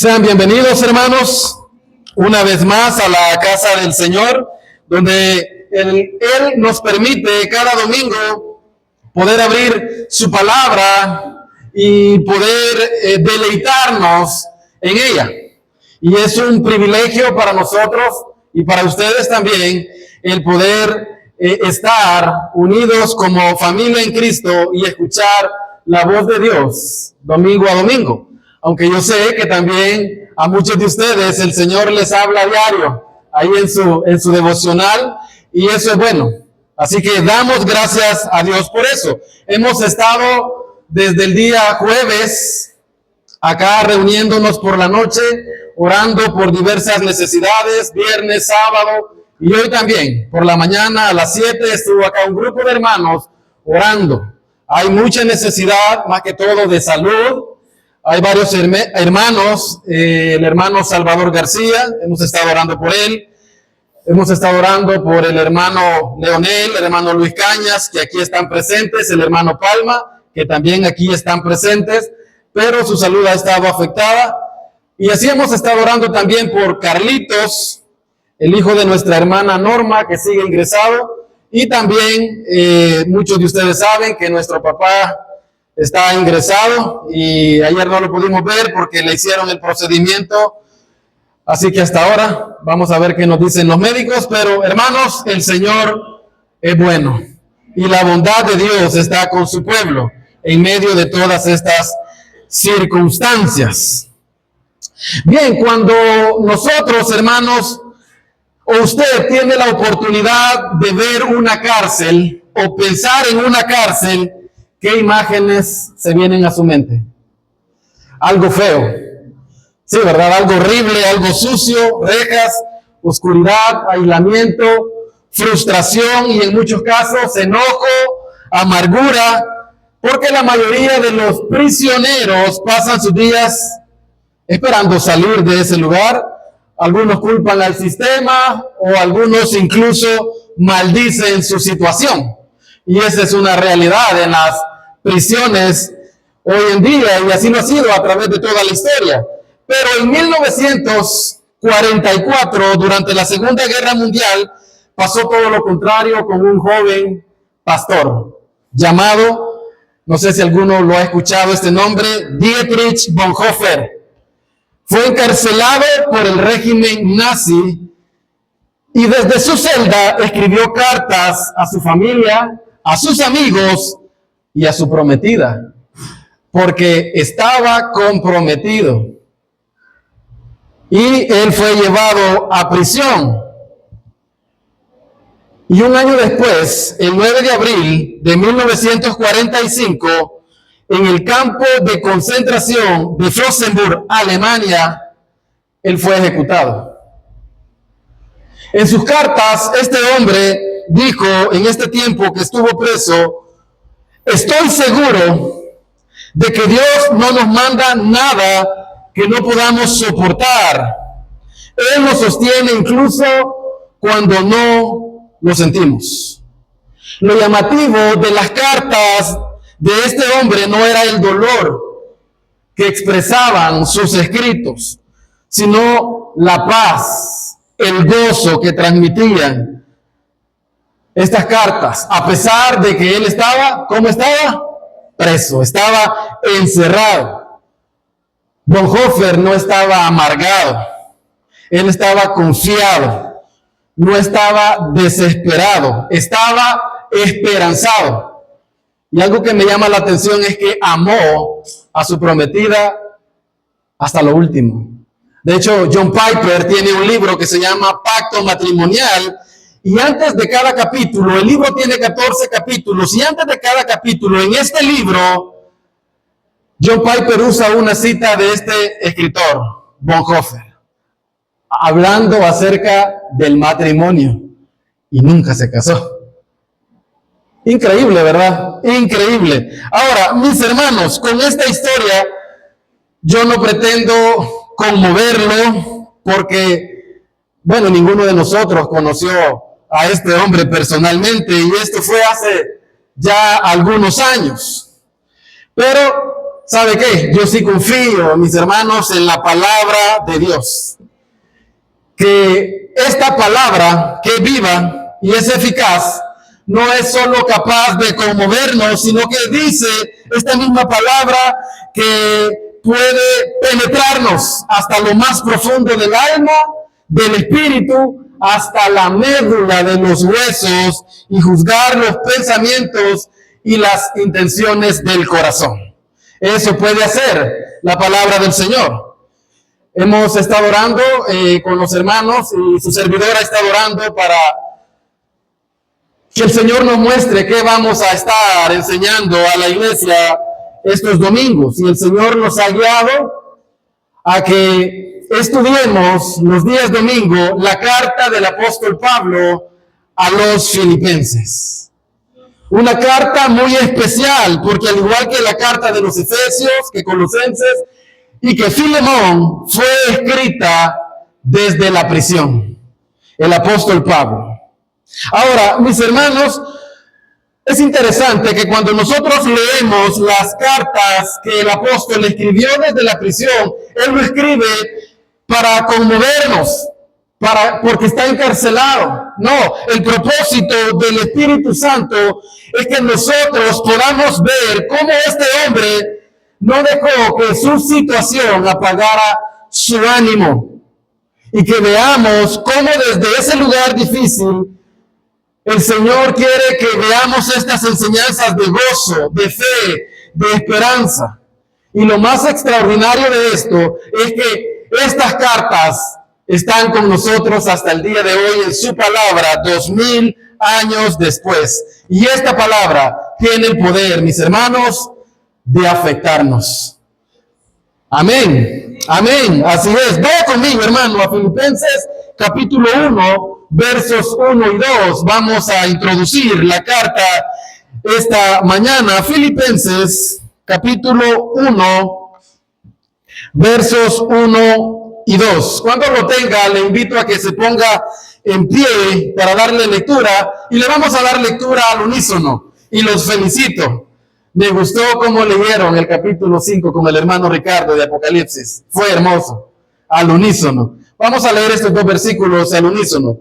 Sean bienvenidos, hermanos, una vez más a la casa del Señor, donde Él nos permite cada domingo poder abrir su palabra y poder deleitarnos en ella. Y es un privilegio para nosotros y para ustedes también el poder estar unidos como familia en Cristo y escuchar la voz de Dios domingo a domingo. Aunque yo sé que también a muchos de ustedes el Señor les habla a diario ahí en su devocional, y eso es bueno. Así que damos gracias a Dios por eso. Hemos estado desde el día jueves acá reuniéndonos por la noche, orando por diversas necesidades, viernes, sábado, y hoy también por la mañana a las 7 estuvo acá un grupo de hermanos orando. Hay mucha necesidad, más que todo de salud. Hay varios hermanos, el hermano Salvador García, hemos estado orando por él. Hemos estado orando por el hermano Leonel, el hermano Luis Cañas, que aquí están presentes, el hermano Palma, que también aquí están presentes, pero su salud ha estado afectada. Y así hemos estado orando también por Carlitos, el hijo de nuestra hermana Norma, que sigue ingresado. Y también muchos de ustedes saben que nuestro papá está ingresado y ayer no lo pudimos ver porque le hicieron el procedimiento. Así que hasta ahora vamos a ver qué nos dicen los médicos, pero hermanos, el Señor es bueno y la bondad de Dios está con su pueblo en medio de todas estas circunstancias. Bien, cuando nosotros, hermanos, o usted tiene la oportunidad de ver una cárcel o pensar en una cárcel, ¿qué imágenes se vienen a su mente? Algo feo. Sí, ¿verdad? Algo horrible, algo sucio, rejas, oscuridad, aislamiento, frustración y en muchos casos enojo, amargura, porque la mayoría de los prisioneros pasan sus días esperando salir de ese lugar. Algunos culpan al sistema o algunos incluso maldicen su situación. Y esa es una realidad en las prisiones hoy en día, y así lo ha sido a través de toda la historia. Pero en 1944, durante la Segunda Guerra Mundial, pasó todo lo contrario con un joven pastor llamado, no sé si alguno lo ha escuchado este nombre, Dietrich Bonhoeffer. Fue encarcelado por el régimen nazi y desde su celda escribió cartas a su familia, a sus amigos y a su prometida, porque estaba comprometido. Y él fue llevado a prisión. Y un año después, el 9 de abril de 1945, en el campo de concentración de Flossenbürg, Alemania, él fue ejecutado. En sus cartas, este hombre dijo en este tiempo que estuvo preso: estoy seguro de que Dios no nos manda nada que no podamos soportar. Él nos sostiene incluso cuando no lo sentimos. Lo llamativo de las cartas de este hombre no era el dolor que expresaban sus escritos, sino la paz, el gozo que transmitían estas cartas, a pesar de que él estaba, ¿cómo estaba? Preso, estaba encerrado. Bonhoeffer no estaba amargado, él estaba confiado, no estaba desesperado, estaba esperanzado. Y algo que me llama la atención es que amó a su prometida hasta lo último. De hecho, John Piper tiene un libro que se llama Pacto Matrimonial, y antes de cada capítulo, el libro tiene 14 capítulos, y antes de cada capítulo, en este libro, John Piper usa una cita de este escritor, Bonhoeffer, hablando acerca del matrimonio, y nunca se casó. Increíble, ¿verdad? Increíble. Ahora, mis hermanos, con esta historia, yo no pretendo conmoverlo, porque, bueno, ninguno de nosotros conoció a este hombre personalmente, y esto fue hace ya algunos años. Pero ¿Sabe qué? Yo sí confío, mis hermanos, en la palabra de Dios. Que esta palabra, que es viva y es eficaz, no es solo capaz de conmovernos, sino que dice esta misma palabra que puede penetrarnos hasta lo más profundo del alma, del espíritu, hasta la médula de los huesos y juzgar los pensamientos y las intenciones del corazón. Eso puede hacer la palabra del Señor. Hemos estado orando con los hermanos y su servidora está orando para que el Señor nos muestre qué vamos a estar enseñando a la iglesia estos domingos. Y el Señor nos ha guiado a que estudiemos los días domingo la carta del apóstol Pablo a los filipenses. Una carta muy especial, porque al igual que la carta de los Efesios, que Colosenses y que Filemón, fue escrita desde la prisión. El apóstol Pablo. Ahora, mis hermanos, es interesante que cuando nosotros leemos las cartas que el apóstol escribió desde la prisión, él lo escribe para conmovernos, porque está encarcelado. No, el propósito del Espíritu Santo es que nosotros podamos ver cómo este hombre no dejó que su situación apagara su ánimo, y que veamos cómo desde ese lugar difícil el Señor quiere que veamos estas enseñanzas de gozo, de fe, de esperanza. Y lo más extraordinario de esto es que estas cartas están con nosotros hasta el día de hoy en su palabra, 2000 años después. Y esta palabra tiene el poder, mis hermanos, de afectarnos. Amén. Amén. Así es. Vaya conmigo, hermano, a Filipenses capítulo 1, versos 1 y 2. Vamos a introducir la carta esta mañana. Filipenses capítulo 1, versos 1 y 2. Cuando lo tenga, le invito a que se ponga en pie para darle lectura, y le vamos a dar lectura al unísono. Y los felicito. Me gustó cómo leyeron el capítulo 5 con el hermano Ricardo de Apocalipsis. Fue hermoso. Al unísono. Vamos a leer estos dos versículos al unísono.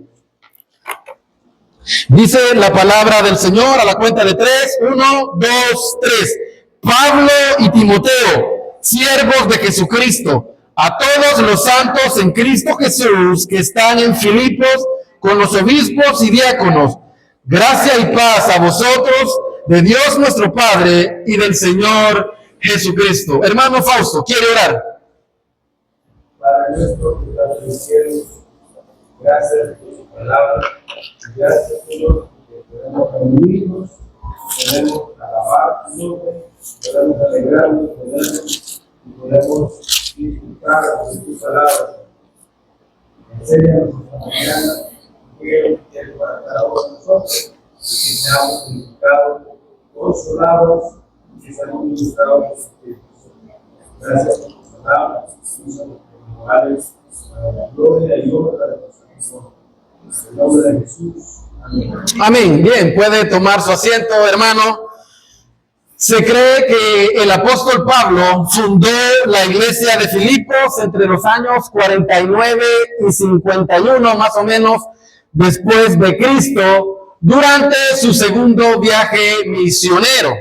Dice la palabra del Señor a la cuenta de 3. 1, 2, 3. Pablo y Timoteo, siervos de Jesucristo, a todos los santos en Cristo Jesús que están en Filipos con los obispos y diáconos. Gracia y paz a vosotros, de Dios nuestro Padre y del Señor Jesucristo. Hermano Fausto, ¿quiere orar? Padre nuestro que estás en los cielos, gracias por su palabra, gracias, Señor, porque podemos reunirnos, podemos alabar tu nombre, podemos alegrarnos, y podemos disfrutar de tu palabra. Enséñanos esta mañana que quieres para cada uno de nosotros, que seamos edificados, consolados y que seamos ministrados por su Espíritu. Gracias por tu palabra, para la gloria y honra de nuestro Señor. En el nombre de Jesús. Amén. Amén. Bien, puede tomar su asiento, hermano. Se cree que el apóstol Pablo fundó la iglesia de Filipos entre los años 49 y 51, más o menos, después de Cristo, durante su segundo viaje misionero.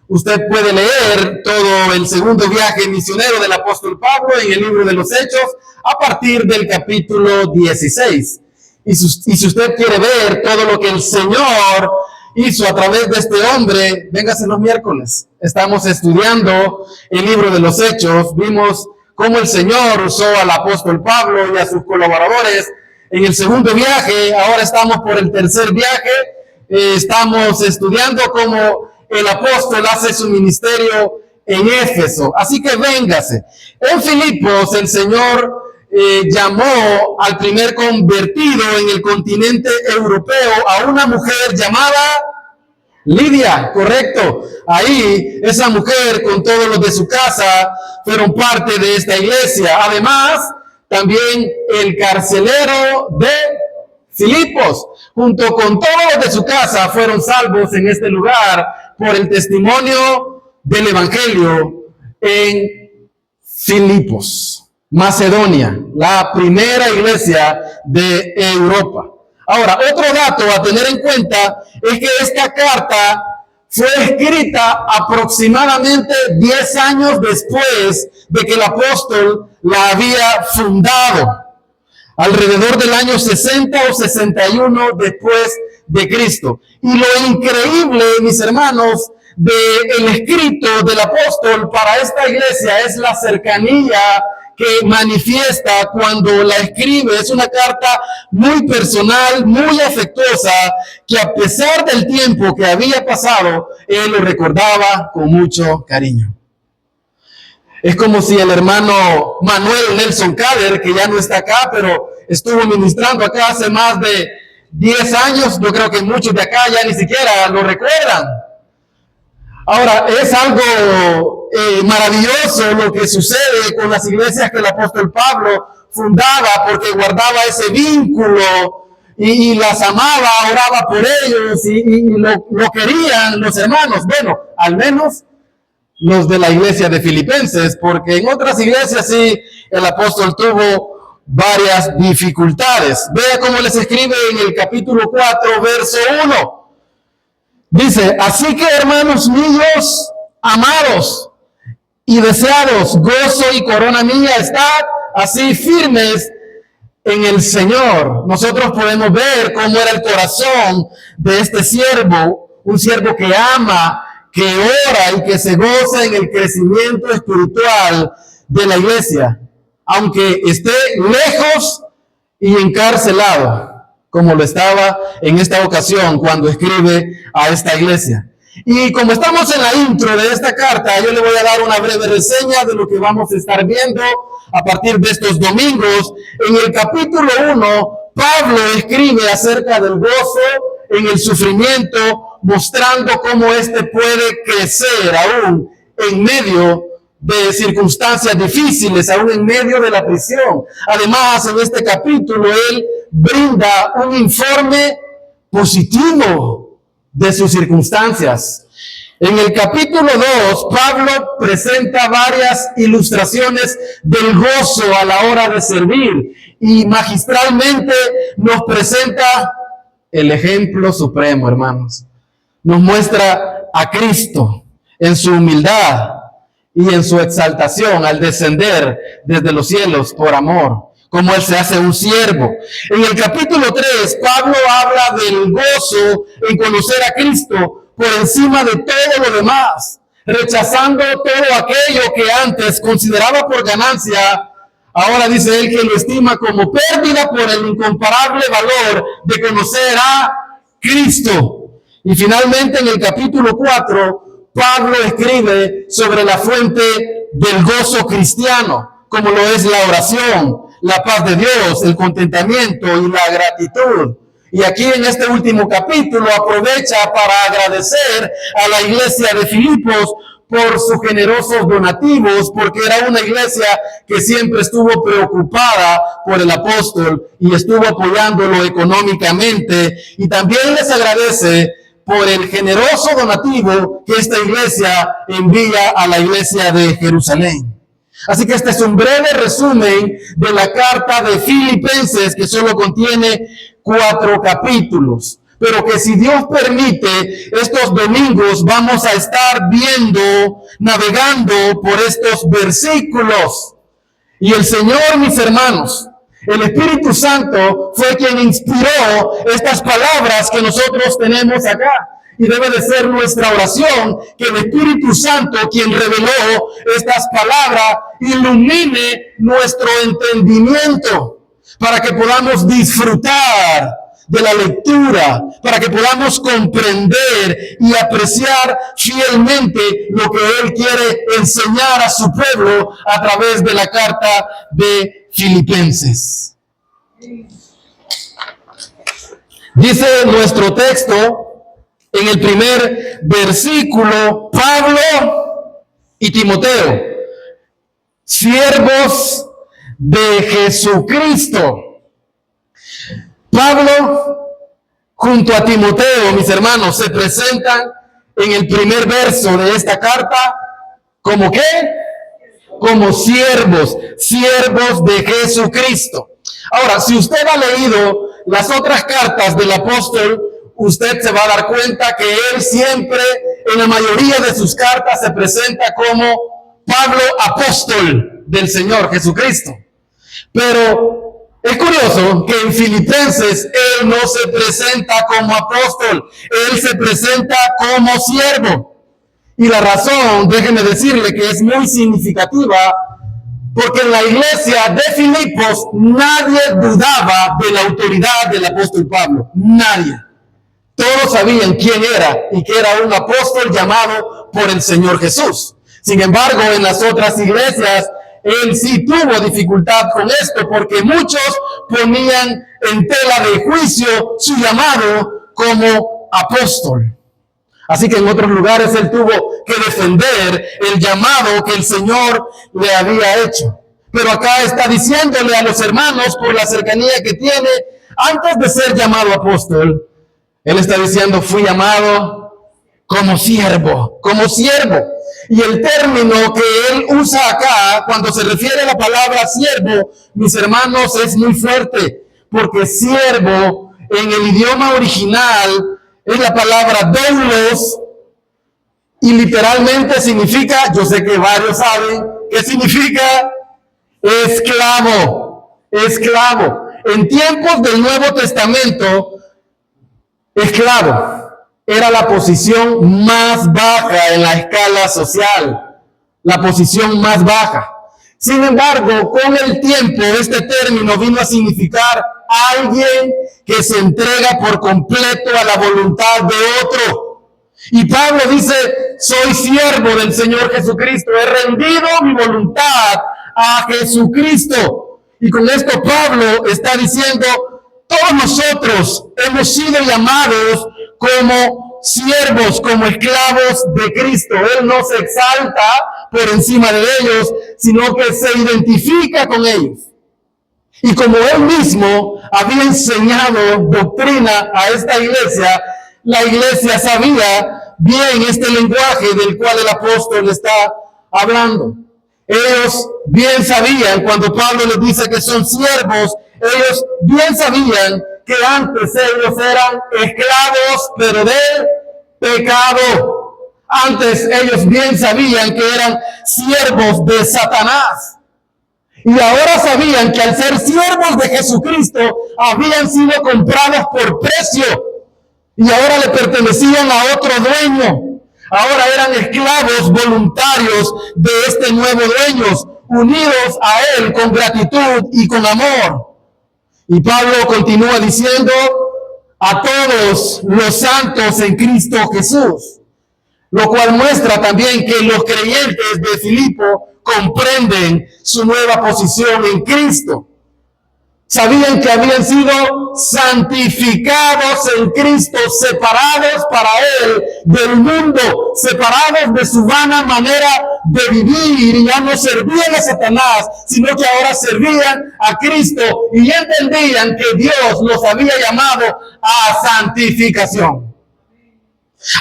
Usted puede leer todo el segundo viaje misionero del apóstol Pablo en el libro de los Hechos a partir del capítulo 16. Y si usted quiere ver todo lo que el Señor hizo a través de este hombre, véngase los miércoles. Estamos estudiando el libro de los Hechos. Vimos cómo el Señor usó al apóstol Pablo y a sus colaboradores en el segundo viaje. Ahora estamos por el tercer viaje. Estamos estudiando cómo el apóstol hace su ministerio en Éfeso. Así que véngase. En Filipos el Señor llamó al primer convertido en el continente europeo a una mujer llamada Lidia, correcto. Ahí esa mujer con todos los de su casa fueron parte de esta iglesia. Además, también el carcelero de Filipos, junto con todos los de su casa, fueron salvos en este lugar por el testimonio del Evangelio en Filipos, Macedonia, la primera iglesia de Europa. Ahora, otro dato a tener en cuenta es que esta carta fue escrita aproximadamente 10 años después de que el apóstol la había fundado, alrededor del año 60 o 61 después de Cristo. Y lo increíble, mis hermanos, del escrito del apóstol para esta iglesia es la cercanía que manifiesta cuando la escribe. Es una carta muy personal, muy afectuosa, que a pesar del tiempo que había pasado, él lo recordaba con mucho cariño. Es como si el hermano Manuel Nelson Cader, que ya no está acá, pero estuvo ministrando acá hace más de 10 años, yo creo que muchos de acá ya ni siquiera lo recuerdan. Ahora, es algo maravilloso lo que sucede con las iglesias que el apóstol Pablo fundaba, porque guardaba ese vínculo y las amaba, oraba por ellos y lo querían los hermanos. Bueno, al menos los de la iglesia de Filipenses, porque en otras iglesias sí el apóstol tuvo varias dificultades. Vea cómo les escribe en el capítulo 4, verso 1. Dice: así que, hermanos míos, amados y deseados, gozo y corona mía, estad así firmes en el Señor. Nosotros podemos ver cómo era el corazón de este siervo, un siervo que ama, que ora y que se goza en el crecimiento espiritual de la iglesia, aunque esté lejos y encarcelado, como lo estaba en esta ocasión cuando escribe a esta iglesia. Y como estamos en la intro de esta carta, yo le voy a dar una breve reseña de lo que vamos a estar viendo a partir de estos domingos. En el capítulo 1, Pablo escribe acerca del gozo en el sufrimiento, mostrando cómo éste puede crecer aún en medio de circunstancias difíciles, aún en medio de la prisión. Además, en este capítulo, él brinda un informe positivo de sus circunstancias. En el capítulo 2, Pablo presenta varias ilustraciones del gozo a la hora de servir y magistralmente nos presenta el ejemplo supremo, hermanos. Nos muestra a Cristo en su humildad y en su exaltación al descender desde los cielos por amor, como él se hace un siervo. En el capítulo 3, Pablo habla del gozo en conocer a Cristo por encima de todo lo demás, rechazando todo aquello que antes consideraba por ganancia. Ahora dice él que lo estima como pérdida por el incomparable valor de conocer a Cristo. Y finalmente en el capítulo 4, Pablo escribe sobre la fuente del gozo cristiano, como lo es la oración, la paz de Dios, el contentamiento y la gratitud. Y aquí en este último capítulo aprovecha para agradecer a la iglesia de Filipos por sus generosos donativos, porque era una iglesia que siempre estuvo preocupada por el apóstol y estuvo apoyándolo económicamente. Y también les agradece por el generoso donativo que esta iglesia envía a la iglesia de Jerusalén. Así que este es un breve resumen de la carta de Filipenses, que solo contiene 4 capítulos, pero que si Dios permite, estos domingos vamos a estar viendo, navegando por estos versículos. Y el Señor, mis hermanos, el Espíritu Santo fue quien inspiró estas palabras que nosotros tenemos acá. Y debe de ser nuestra oración que el Espíritu Santo, quien reveló estas palabras, ilumine nuestro entendimiento para que podamos disfrutar de la lectura, para que podamos comprender y apreciar fielmente lo que Él quiere enseñar a su pueblo a través de la carta de Filipenses. Dice nuestro texto en el primer versículo: Pablo y Timoteo, siervos de Jesucristo. Pablo junto a Timoteo, mis hermanos, se presentan en el primer verso de esta carta como ¿qué? como siervos, siervos de Jesucristo. Ahora, si usted ha leído las otras cartas del apóstol, usted se va a dar cuenta que él siempre, en la mayoría de sus cartas, se presenta como Pablo, apóstol del Señor Jesucristo. Pero es curioso que en Filipenses él no se presenta como apóstol, él se presenta como siervo. Y la razón, déjeme decirle que es muy significativa, porque en la iglesia de Filipos nadie dudaba de la autoridad del apóstol Pablo, nadie. Todos sabían quién era y que era un apóstol llamado por el Señor Jesús. Sin embargo, en las otras iglesias, él sí tuvo dificultad con esto, porque muchos ponían en tela de juicio su llamado como apóstol. Así que en otros lugares él tuvo que defender el llamado que el Señor le había hecho. Pero acá está diciéndole a los hermanos, por la cercanía que tiene, antes de ser llamado apóstol, él está diciendo, fui llamado como siervo, como siervo. Y el término que él usa acá, cuando se refiere a la palabra siervo, mis hermanos, es muy fuerte, porque siervo en el idioma original es la palabra doulos, y literalmente significa, yo sé que varios saben, ¿qué significa? Esclavo, esclavo. En tiempos del Nuevo Testamento, esclavo era la posición más baja en la escala social, la posición más baja. Sin embargo, con el tiempo, este término vino a significar alguien que se entrega por completo a la voluntad de otro. Y Pablo dice, soy siervo del Señor Jesucristo, he rendido mi voluntad a Jesucristo. Y con esto Pablo está diciendo, todos nosotros hemos sido llamados como siervos, como esclavos de Cristo. Él no se exalta por encima de ellos, sino que se identifica con ellos. Y como él mismo había enseñado doctrina a esta iglesia, la iglesia sabía bien este lenguaje del cual el apóstol está hablando. Ellos bien sabían, cuando Pablo les dice que son siervos, ellos bien sabían que antes ellos eran esclavos, pero del pecado. Antes ellos bien sabían que eran siervos de Satanás. Y ahora sabían que al ser siervos de Jesucristo, habían sido comprados por precio. Y ahora le pertenecían a otro dueño. Ahora eran esclavos voluntarios de este nuevo dueño, unidos a él con gratitud y con amor. Y Pablo continúa diciendo, a todos los santos en Cristo Jesús. Lo cual muestra también que los creyentes de Filipo comprenden su nueva posición en Cristo. Sabían que habían sido santificados en Cristo, separados para Él del mundo, separados de su vana manera de vivir, y ya no servían a Satanás, sino que ahora servían a Cristo y entendían que Dios los había llamado a santificación.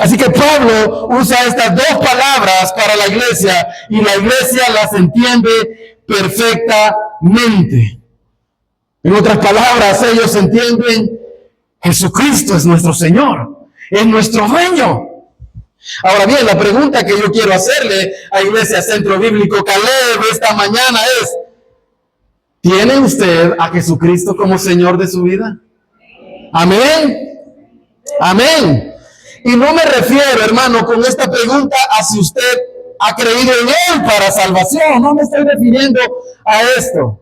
Así que Pablo usa estas dos palabras para la iglesia y la iglesia las entiende perfectamente. En otras palabras, ellos entienden, Jesucristo es nuestro Señor, es nuestro dueño. Ahora bien, la pregunta que yo quiero hacerle a Iglesia Centro Bíblico Caleb esta mañana es, ¿tiene usted a Jesucristo como Señor de su vida? Amén. Amén. Y no me refiero, hermano, con esta pregunta a si usted ha creído en Él para salvación. No me estoy refiriendo a esto,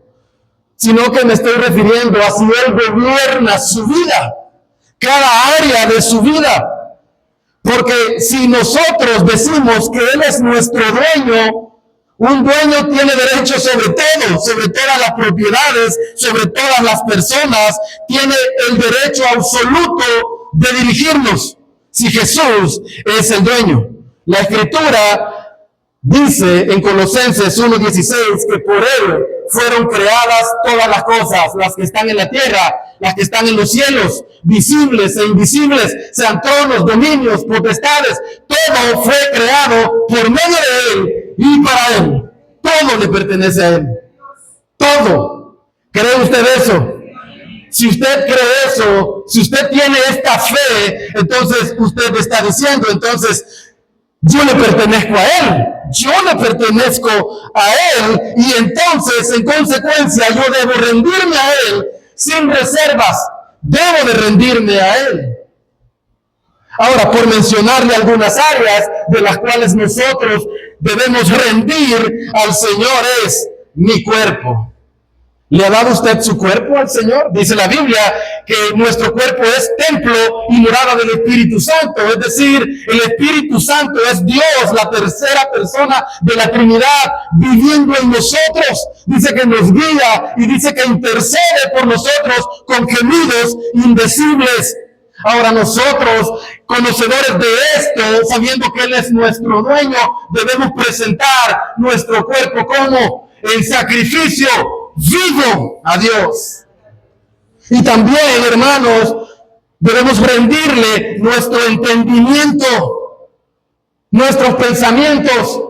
sino que me estoy refiriendo a si Él gobierna su vida, cada área de su vida. Porque si nosotros decimos que Él es nuestro dueño, un dueño tiene derecho sobre todo, sobre todas las propiedades, sobre todas las personas, tiene el derecho absoluto de dirigirnos. Si Jesús es el dueño. La Escritura dice en Colosenses 1:16 que por Él fueron creadas todas las cosas, las que están en la tierra, las que están en los cielos, visibles e invisibles, sean tronos, dominios, potestades. Todo fue creado por medio de Él y para Él. todo le pertenece a Él. Todo. ¿Cree usted eso? Si usted cree eso, si usted tiene esta fe, entonces usted está diciendo, entonces yo le pertenezco a Él, yo le pertenezco a Él, y entonces en consecuencia yo debo rendirme a Él sin reservas, debo de rendirme a Él. Ahora, por mencionarle algunas áreas de las cuales nosotros debemos rendir al Señor es mi cuerpo. ¿Le ha dado usted su cuerpo al Señor? Dice la Biblia que nuestro cuerpo es templo y morada del Espíritu Santo. Es decir, el Espíritu Santo es Dios, la tercera persona de la Trinidad, viviendo en nosotros. Dice que nos guía y dice que intercede por nosotros con gemidos indecibles. Ahora nosotros, conocedores de esto, sabiendo que Él es nuestro dueño, debemos presentar nuestro cuerpo como en sacrificio vivo a Dios. Y también, hermanos, debemos rendirle nuestro entendimiento, nuestros pensamientos,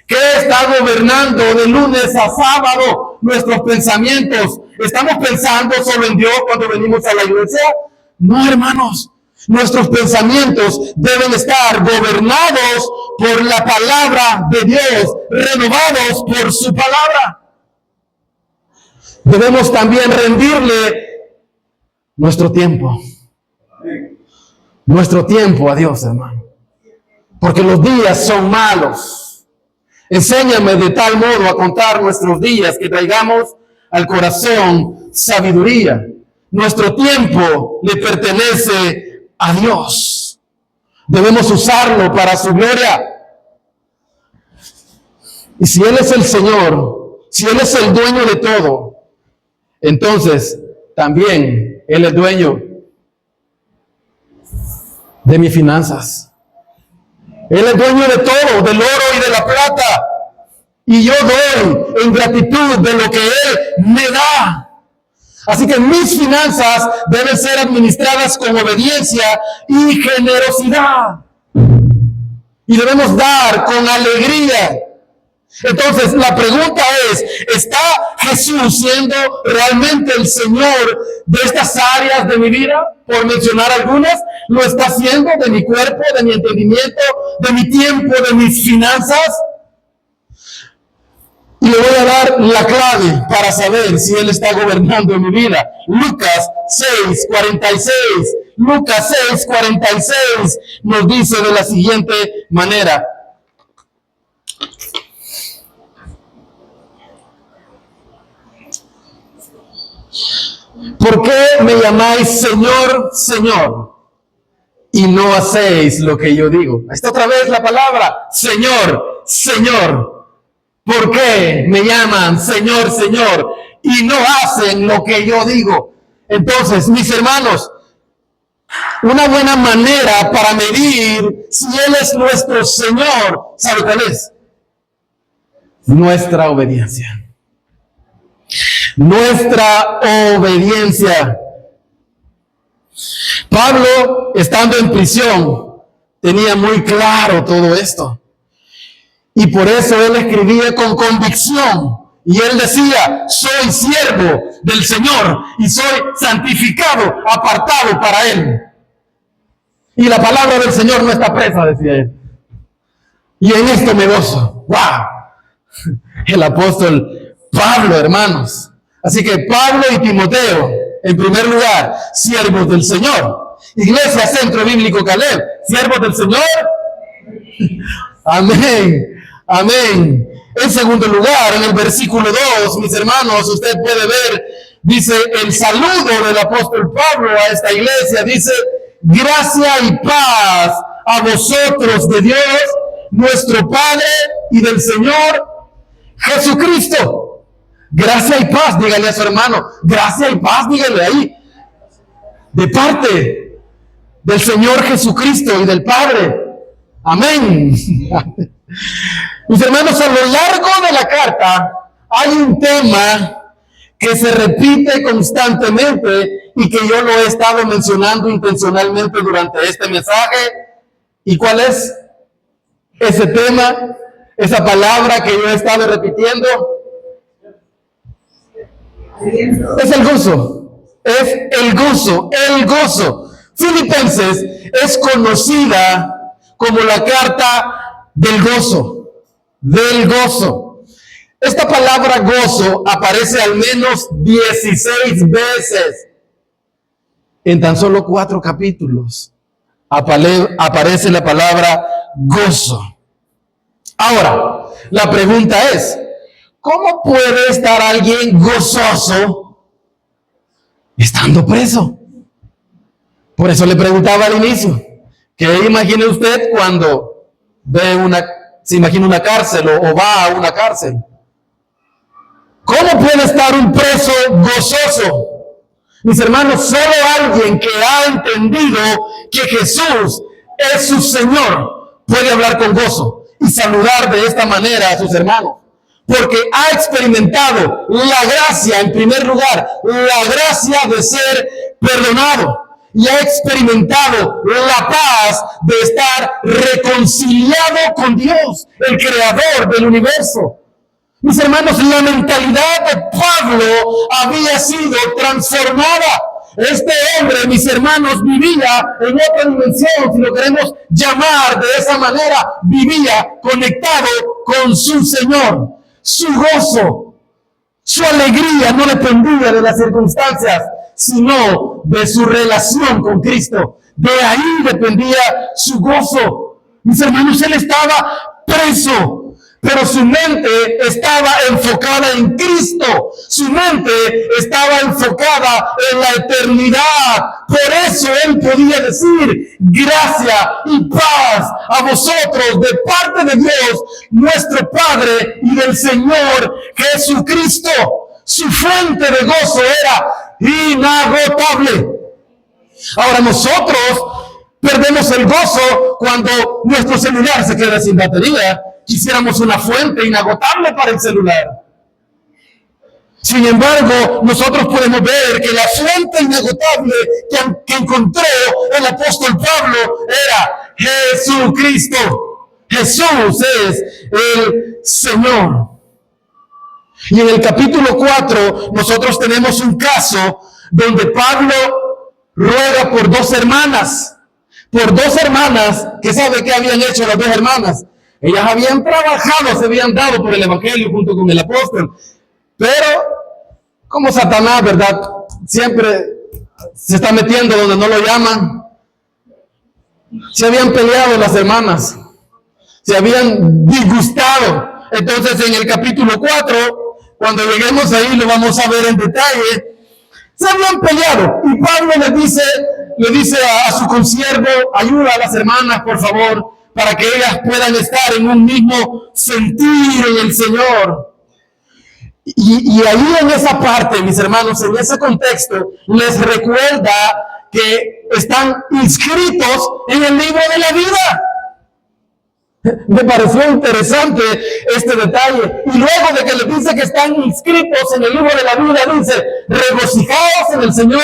que está gobernando de lunes a sábado nuestros pensamientos. ¿Estamos pensando solo en Dios cuando venimos a la iglesia? No, hermanos. Nuestros pensamientos deben estar gobernados por la palabra de Dios, renovados por su palabra. Debemos también rendirle nuestro tiempo a Dios, hermano, porque los días son malos. Enséñame de tal modo a contar nuestros días que traigamos al corazón sabiduría. Nuestro tiempo le pertenece a Dios. Debemos usarlo para su gloria. Y si Él es el Señor, si Él es el dueño de todo, entonces también Él es dueño de mis finanzas. Él es dueño de todo, del oro y de la plata. Y yo doy en gratitud de lo que Él me da. Así que mis finanzas deben ser administradas con obediencia y generosidad. Y debemos dar con alegría. Entonces, la pregunta es, ¿está Jesús siendo realmente el Señor de estas áreas de mi vida? Por mencionar algunas, ¿lo está haciendo de mi cuerpo, de mi entendimiento, de mi tiempo, de mis finanzas? Y le voy a dar la clave para saber si Él está gobernando en mi vida. Lucas 6:46. Lucas 6:46 nos dice de la siguiente manera. ¿Por qué me llamáis Señor, Señor, y no hacéis lo que yo digo? Esta otra vez la palabra, Señor, Señor. ¿Por qué me llaman Señor, Señor, y no hacen lo que yo digo? Entonces, mis hermanos, una buena manera para medir si Él es nuestro Señor, ¿sabe cuál es? Nuestra obediencia. Nuestra obediencia. Pablo, estando en prisión, tenía muy claro todo esto. Y por eso él escribía con convicción. Y él decía, soy siervo del Señor y soy santificado, apartado para Él. Y la palabra del Señor no está presa, decía él. Y en esto me gozo. ¡Wow! El apóstol Pablo, hermanos. Así que Pablo y Timoteo, en primer lugar, siervos del Señor. Iglesia Centro Bíblico Caleb, siervos del Señor. Amén. Amén. En segundo lugar, en el versículo 2, mis hermanos, usted puede ver, dice el saludo del apóstol Pablo a esta iglesia, dice, gracia y paz a vosotros de Dios, nuestro Padre y del Señor Jesucristo. Gracia y paz, dígale a su hermano, gracia y paz, dígale ahí, de parte del Señor Jesucristo y del Padre. Amén. Mis hermanos, a lo largo de la carta hay un tema que se repite constantemente y que yo lo he estado mencionando intencionalmente durante este mensaje. ¿Y cuál es ese tema? Esa palabra que yo he estado repitiendo es el gozo. Es el gozo, el gozo. Filipenses es conocida como la carta del gozo. Del gozo. Esta palabra gozo aparece al menos 16 veces en tan solo 4 capítulos. Aparece la palabra gozo. Ahora, la pregunta es, ¿cómo puede estar alguien gozoso estando preso? Por eso le preguntaba al inicio, ¿qué imagina usted cuando se imagina una cárcel o va a una cárcel? ¿Cómo puede estar un preso gozoso? Mis hermanos, solo alguien que ha entendido que Jesús es su Señor puede hablar con gozo y saludar de esta manera a sus hermanos. Porque ha experimentado la gracia, en primer lugar, la gracia de ser perdonado. Y ha experimentado la paz de estar reconciliado con Dios, el creador del universo. Mis hermanos, la mentalidad de Pablo había sido transformada. Este hombre, mis hermanos, vivía en otra dimensión, si lo queremos llamar de esa manera, vivía conectado con su Señor. Su gozo, su alegría no dependía de las circunstancias, sino de su relación con Cristo. De ahí dependía su gozo. Mis hermanos, él estaba preso, pero su mente estaba enfocada en Cristo. Su mente estaba enfocada en la eternidad. Por eso él podía decir, gracia y paz a vosotros de parte de Dios, nuestro Padre, y del Señor Jesucristo. Su fuente de gozo era inagotable. Ahora nosotros perdemos el gozo cuando nuestro celular se queda sin batería. Quisiéramos una fuente inagotable para el celular. Sin embargo, nosotros podemos ver que la fuente inagotable que encontró el apóstol Pablo era Jesucristo. Jesús es el Señor. Y en el capítulo 4 nosotros tenemos un caso donde Pablo ruega por 2 hermanas. Por 2 hermanas que sabe qué habían hecho las 2 hermanas. Ellas habían trabajado, se habían dado por el evangelio junto con el apóstol. Pero, como Satanás, ¿verdad? Siempre se está metiendo donde no lo llaman. Se habían peleado las hermanas. Se habían disgustado. Entonces, en el capítulo 4, cuando lleguemos ahí, lo vamos a ver en detalle. Se habían peleado. Y Pablo le dice a su consiervo, ayuda a las hermanas, por favor, para que ellas puedan estar en un mismo sentir en el Señor. Y ahí en esa parte, mis hermanos, en ese contexto, les recuerda que están inscritos en el libro de la vida. Me pareció interesante este detalle. Y luego de que les dice que están inscritos en el libro de la vida, dice, regocijaos en el Señor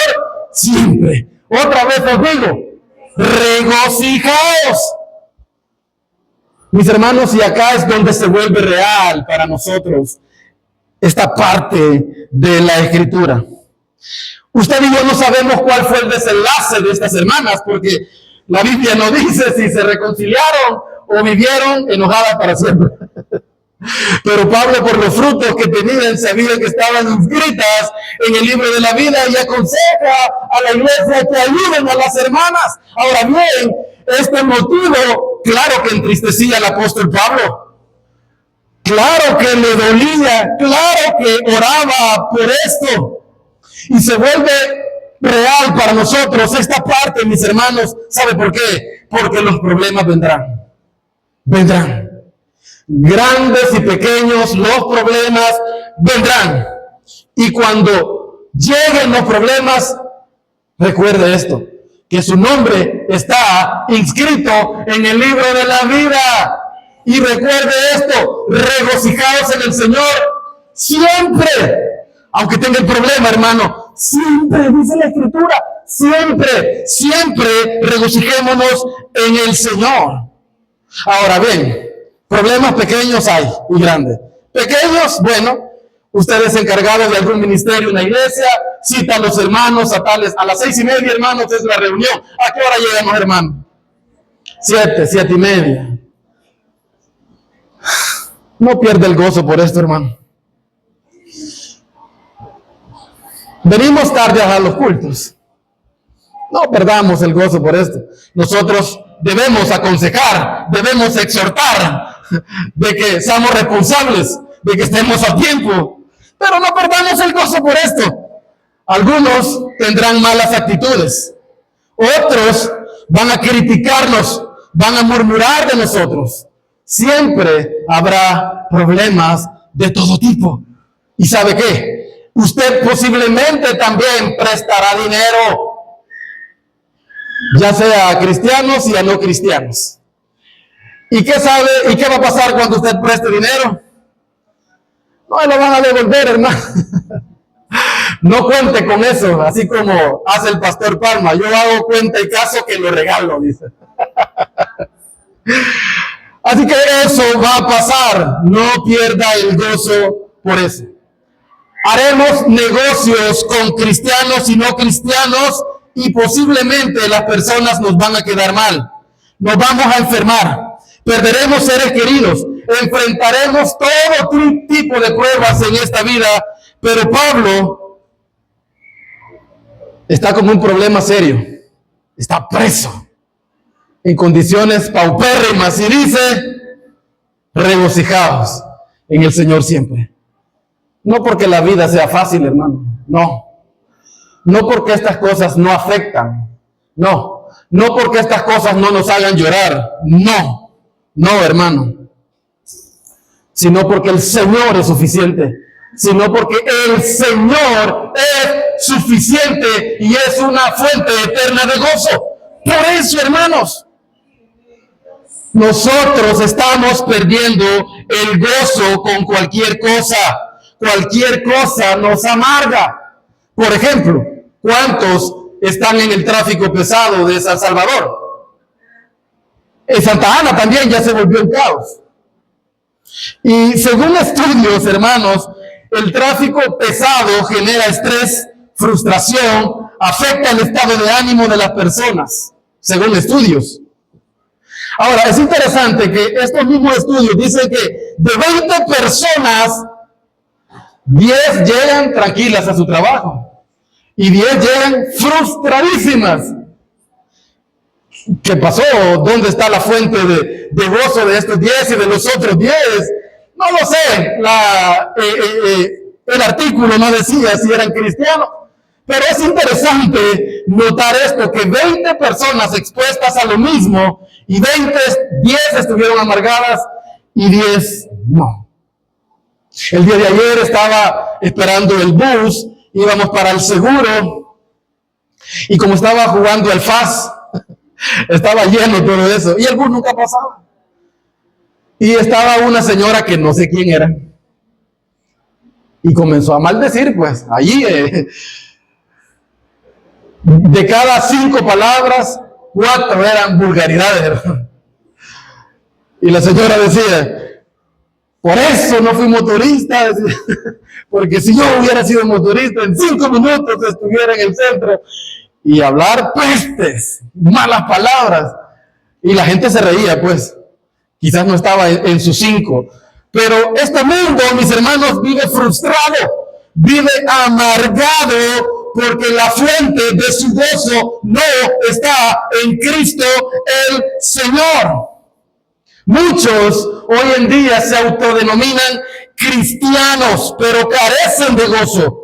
siempre. Otra vez os digo, regocijaos. Mis hermanos, y acá es donde se vuelve real para nosotros esta parte de la Escritura. Usted y yo no sabemos cuál fue el desenlace de estas hermanas, porque la Biblia no dice si se reconciliaron o vivieron enojadas para siempre. Pero Pablo, por los frutos que tenían, sabía que estaban inscritas en el libro de la vida y aconseja a la iglesia que ayuden a las hermanas. Ahora bien, este motivo, claro que entristecía al apóstol Pablo. Claro que le dolía, claro que oraba por esto. Y se vuelve real para nosotros esta parte, mis hermanos. ¿Sabe por qué? Porque los problemas vendrán. Vendrán. Grandes y pequeños, los problemas vendrán. Y cuando lleguen los problemas, recuerde esto, que su nombre está inscrito en el libro de la vida. Y recuerde esto, regocijaos en el Señor siempre. Aunque tenga el problema, hermano, siempre, dice la Escritura, siempre regocijémonos en el Señor. Ahora ven, Problemas pequeños hay y grandes. Pequeños, bueno, ustedes encargados de algún ministerio en la iglesia, citan a los hermanos a las 6:30, hermanos, es la reunión. ¿A qué hora llegan los hermanos? 7:30. No pierda el gozo por esto, hermano. Venimos tarde a los cultos. No perdamos el gozo por esto. Nosotros debemos aconsejar, debemos exhortar de que seamos responsables, de que estemos a tiempo. Pero no perdamos el gozo por esto. Algunos tendrán malas actitudes. Otros van a criticarnos, van a murmurar de nosotros. Siempre habrá problemas de todo tipo. ¿Y sabe qué? Usted posiblemente también prestará dinero, ya sea a cristianos y a no cristianos. ¿Y qué sabe? ¿Y qué va a pasar cuando usted preste dinero? No lo van a devolver, hermano. No cuente con eso, así como hace el pastor Palma. Yo hago cuenta y caso que lo regalo, dice. Así que eso va a pasar. No pierda el gozo por eso. Haremos negocios con cristianos y no cristianos y posiblemente las personas nos van a quedar mal. Nos vamos a enfermar. Perderemos seres queridos. Enfrentaremos todo tipo de pruebas en esta vida. Pero Pablo está con un problema serio. Está preso en condiciones paupérrimas y dice: regocijaos en el Señor siempre. No porque la vida sea fácil, hermano. No porque estas cosas no afectan. No porque estas cosas no nos hagan llorar. No, hermano. Sino porque el Señor es suficiente. Sino porque el Señor es suficiente y es una fuente eterna de gozo. Por eso, hermanos, nosotros estamos perdiendo el gozo con cualquier cosa. Cualquier cosa nos amarga. Por ejemplo, ¿cuántos están en el tráfico pesado de San Salvador? En Santa Ana también ya se volvió un caos. Y según estudios, hermanos, el tráfico pesado genera estrés, frustración, afecta el estado de ánimo de las personas, según estudios. Ahora, es interesante que estos mismos estudios dicen que de 20 personas, 10 llegan tranquilas a su trabajo y 10 llegan frustradísimas. ¿Qué pasó? ¿Dónde está la fuente de gozo de estos 10 y de los otros 10? No lo sé. El artículo no decía si eran cristianos. Pero es interesante notar esto, que 20 personas expuestas a lo mismo y 10 estuvieron amargadas y 10 no. El día de ayer estaba esperando el bus, íbamos para el seguro y como estaba jugando al FAS, estaba lleno todo eso y el bus nunca pasaba. Y estaba una señora que no sé quién era y comenzó a maldecir, pues allí de cada 5 palabras, 4 eran vulgaridades. Y la señora decía: por eso no fui motorista, decía, porque si yo hubiera sido motorista, en 5 minutos estuviera en el centro. Y hablar pestes, malas palabras. Y la gente se reía, pues. Quizás no estaba en sus 5. Pero este mundo, mis hermanos, vive frustrado, vive amargado, porque la fuente de su gozo no está en Cristo el Señor. Muchos hoy en día se autodenominan cristianos, pero carecen de gozo,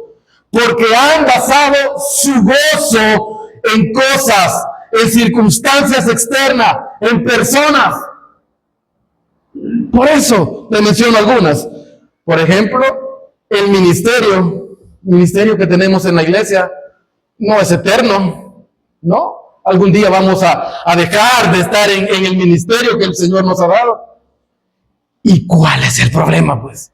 porque han basado su gozo en cosas, en circunstancias externas, en personas. Por eso le menciono algunas. Por ejemplo, el ministerio que tenemos en la iglesia no es eterno, ¿no? Algún día vamos a dejar de estar en el ministerio que el Señor nos ha dado. ¿Y cuál es el problema, pues?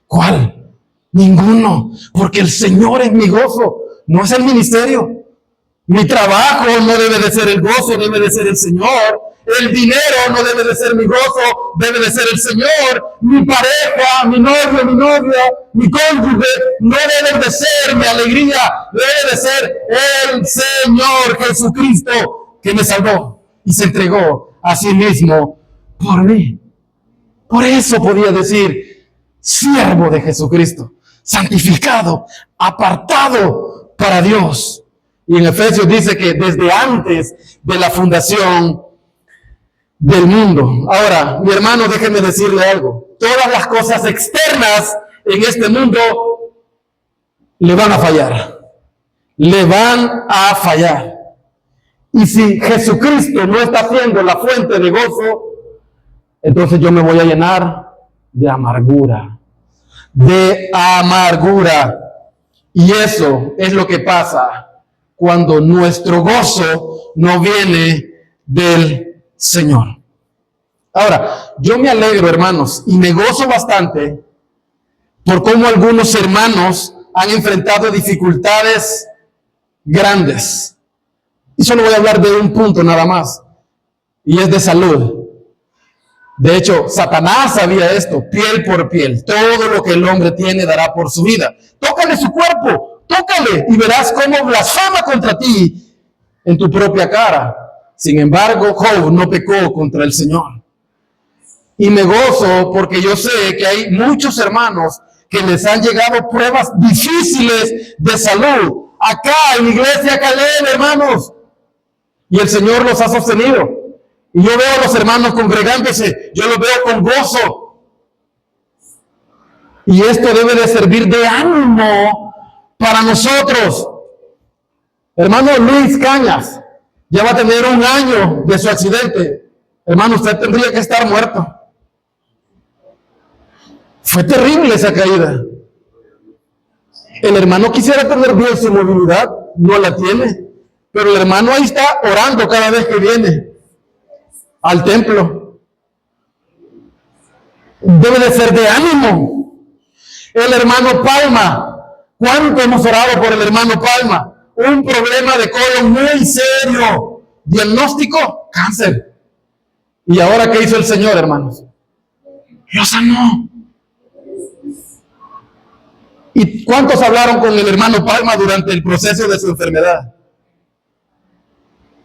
¿Cuál? Ninguno, porque el Señor es mi gozo, no es el ministerio. Mi trabajo no debe de ser el gozo, debe de ser el Señor. El dinero no debe de ser mi gozo, debe de ser el Señor. Mi pareja, mi novio, mi novia, mi cónyuge, no deben de ser mi alegría, debe de ser el Señor Jesucristo que me salvó y se entregó a sí mismo por mí. Por eso podía decir, siervo de Jesucristo, santificado, apartado para Dios. Y en Efesios dice que desde antes de la fundación del mundo. Ahora, mi hermano, déjeme decirle algo. Todas las cosas externas en este mundo le van a fallar. Le van a fallar. Y si Jesucristo no está siendo la fuente de gozo, entonces yo me voy a llenar de amargura. De amargura. Y eso es lo que pasa cuando nuestro gozo no viene del Señor. Ahora, yo me alegro, hermanos, y me gozo bastante por cómo algunos hermanos han enfrentado dificultades grandes. Y solo voy a hablar de un punto nada más, y es de salud. De hecho, Satanás sabía esto, piel por piel. Todo lo que el hombre tiene dará por su vida. Tócale su cuerpo, tócale, y verás cómo blasfema contra ti en tu propia cara. Sin embargo, Job no pecó contra el Señor. Y me gozo porque yo sé que hay muchos hermanos que les han llegado pruebas difíciles de salud. Acá en la iglesia Caleb, hermanos. Y el Señor los ha sostenido. Y yo veo a los hermanos congregándose, yo los veo con gozo. Y esto debe de servir de ánimo para nosotros. Hermano Luis Cañas, ya va a tener 1 año de su accidente. Hermano, usted tendría que estar muerto. Fue terrible esa caída. El hermano quisiera tener bien su movilidad, no la tiene. Pero el hermano ahí está orando cada vez que viene al templo. Debe de ser de ánimo. El hermano Palma, ¿cuánto hemos orado por el hermano Palma? Un problema de colon muy serio. Diagnóstico, cáncer. ¿Y ahora qué hizo el Señor, hermanos? Lo sanó. ¿Y cuántos hablaron con el hermano Palma durante el proceso de su enfermedad?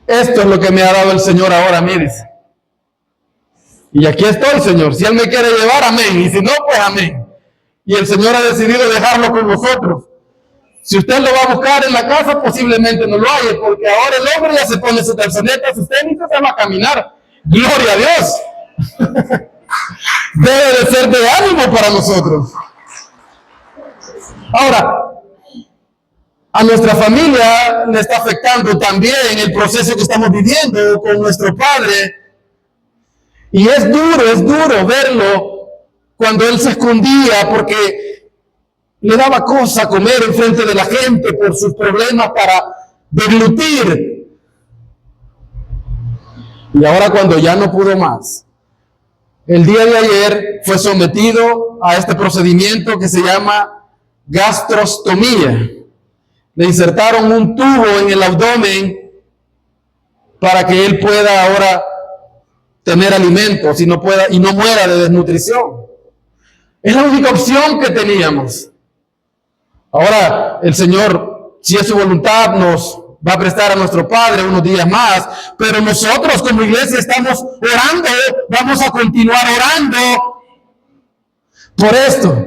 Esto es lo que me ha dado el Señor ahora, mire. Y aquí estoy, Señor. Si Él me quiere llevar, amén. Y si no, pues amén. Y el Señor ha decidido dejarlo con nosotros. Si usted lo va a buscar en la casa, posiblemente no lo haya, porque ahora el hombre ya se pone su calzoneta, sus tenis, se va a caminar. ¡Gloria a Dios! Debe de ser de ánimo para nosotros. Ahora, a nuestra familia le está afectando también el proceso que estamos viviendo con nuestro padre. Y es duro verlo cuando él se escondía porque le daba cosa comer en frente de la gente por sus problemas para deglutir. Y ahora cuando ya no pudo más, el día de ayer fue sometido a este procedimiento que se llama gastrostomía. Le insertaron un tubo en el abdomen para que él pueda ahora tener alimentos y no muera de desnutrición. Es la única opción que teníamos. Ahora el Señor, si es su voluntad, nos va a prestar a nuestro Padre unos días más, pero nosotros como iglesia estamos orando, vamos a continuar orando por esto.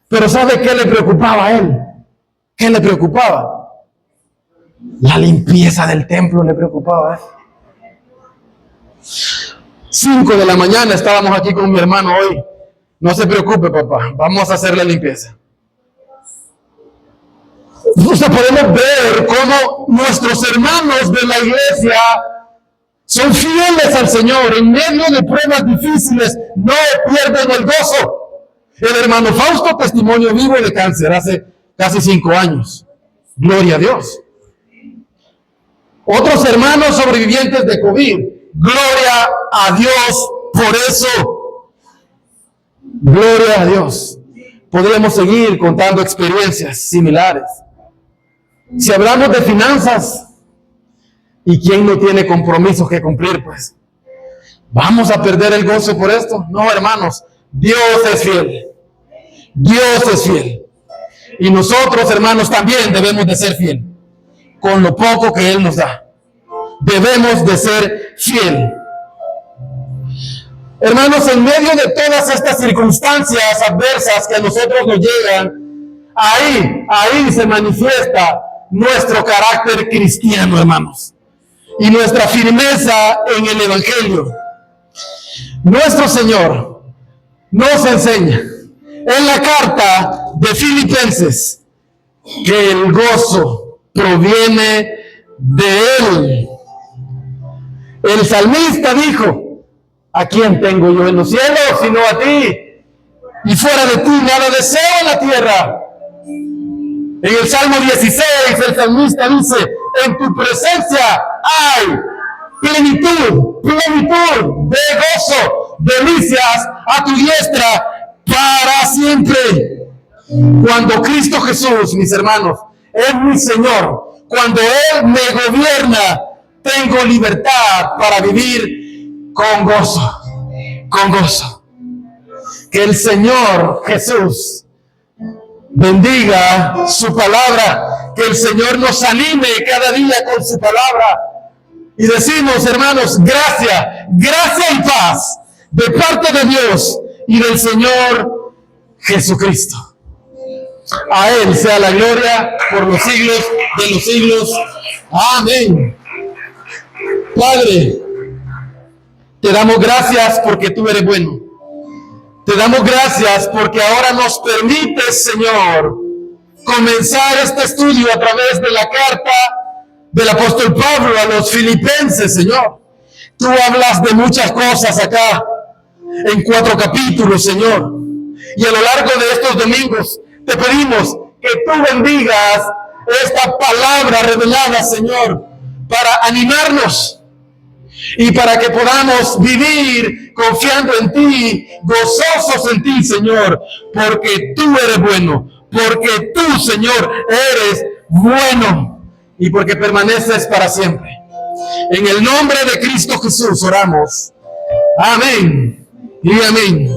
Pero ¿sabe qué le preocupaba a él? ¿Qué le preocupaba? La limpieza del templo le preocupaba. 5 de la mañana estábamos aquí con mi hermano hoy. No se preocupe, papá, vamos a hacer la limpieza. Entonces podemos ver cómo nuestros hermanos de la iglesia son fieles al Señor. En medio de pruebas difíciles no pierden el gozo. El hermano Fausto, testimonio vivo de cáncer hace casi 5 años. Gloria a Dios. Otros hermanos sobrevivientes de COVID. Gloria a Dios por eso. Gloria a Dios. Podríamos seguir contando experiencias similares. Si hablamos de finanzas, ¿y quién no tiene compromisos que cumplir, pues? ¿Vamos a perder el gozo por esto? No, hermanos. Dios es fiel. Dios es fiel. Y nosotros, hermanos, también debemos de ser fiel. Con lo poco que Él nos da. Debemos de ser fiel. Hermanos, en medio de todas estas circunstancias adversas que a nosotros nos llegan, ahí se manifiesta nuestro carácter cristiano, hermanos. Y nuestra firmeza en el Evangelio. Nuestro Señor nos enseña en la carta de Filipenses que el gozo proviene de Él. El salmista dijo: ¿a quién tengo yo en los cielos sino a ti? Y fuera de ti nada deseo en la tierra. En el Salmo 16 el salmista dice: en tu presencia hay plenitud de gozo, delicias a tu diestra para siempre. Cuando Cristo Jesús, mis hermanos, es mi Señor, cuando Él me gobierna, tengo libertad para vivir con gozo, con gozo. Que el Señor Jesús bendiga su palabra, que el Señor nos anime cada día con su palabra. Y decimos, hermanos, gracia y paz de parte de Dios y del Señor Jesucristo. A Él sea la gloria por los siglos de los siglos. Amén. Padre, te damos gracias porque tú eres bueno. Te damos gracias porque ahora nos permites, Señor, comenzar este estudio a través de la carta del apóstol Pablo a los filipenses, Señor. Tú hablas de muchas cosas acá, en 4 capítulos, Señor. Y a lo largo de estos domingos te pedimos que tú bendigas esta palabra revelada, Señor, para animarnos y para que podamos vivir confiando en ti, gozosos en ti, Señor, porque tú eres bueno, porque tú, Señor, eres bueno y porque permaneces para siempre. En el nombre de Cristo Jesús oramos. Amén y amén.